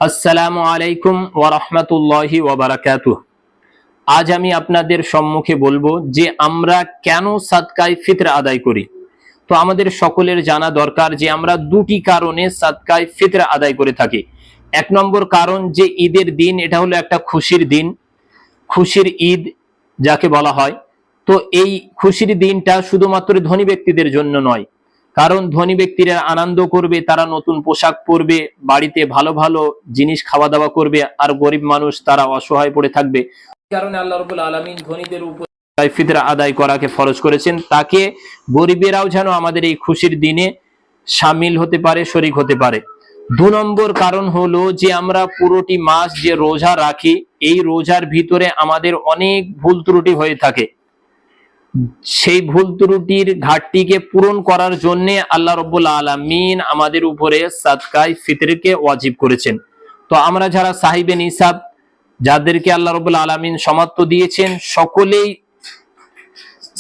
আসসালামু আলাইকুম ওয়া রাহমাতুল্লাহি ওয়া বারাকাতুহু। আজ আমি আপনাদের সম্মুখে বলবো যে আমরা কেন সাদকায়ে ফিতর আদায় করি। তো আমাদের সকলের জানা দরকার যে আমরা দুটি কারণে সাদকায়ে ফিতর আদায় করে থাকি। এক নম্বর কারণ যে ঈদের দিন, এটা হলো একটা খুশির দিন, খুশির ঈদ যাকে বলা হয়। তো এই খুশির দিনটা শুধুমাত্র ধনী ব্যক্তিদের জন্য নয়, কারণ ধনী ব্যক্তিরা আনন্দ করবে, তারা নতুন পোশাক পরবে, বাড়িতে ভালো ভালো জিনিস খাওয়া দাওয়া করবে, আর গরিব মানুষ তারা অসহায় পড়ে থাকবে। কারণে আল্লাহ রাব্বুল আলামিন ধনীদের উপর ফিতর আদায় করাকে ফরজ করেছেন, তাকে গরিবেরাও যেন আমাদের এই খুশির দিনে শামিল হতে পারে, শরীক হতে পারে। দু নম্বর কারণ হলো যে আমরা পুরোটি মাস যে রোজা রাখি, এই রোজার ভিতরে আমাদের অনেক ভুল ত্রুটি হয়ে থাকে। সেই ভুল ত্রুটির ঘাটতিকে পূরণ করার জন্য আল্লাহ রাব্বুল আলামিন আমাদের উপরে সাদকায়ে ফিতরকে ওয়াজিব করেছেন। তো আমরা যারা সাহিবে নিসাব, যাদেরকে আল্লাহ রাব্বুল আলামিন সামর্থ্য দিয়েছেন, সকলেই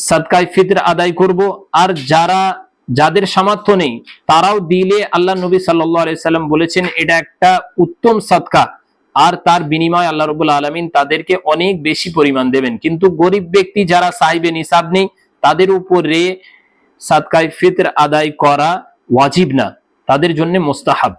সাদকায়ে ফিতর আদায় করব। আর যাদের সামর্থ্য নেই তারাও দিলে আল্লাহ নবী সাল্লাল্লাহু আলাইহি সাল্লাম বলেছেন এটা একটা উত্তম সাদকা, আর তার বিনিময়ে আল্লাহ রাব্বুল আলামিন তাদেরকে অনেক বেশি পরিমাণ দেবেন। কিন্তু গরিব ব্যক্তি যারা সাহিবে নিসাব নেই, তাদের উপরে সাদকায়ে ফিতর আদায় করা ওয়াজিব না, তাদের জন্য মুস্তাহাব।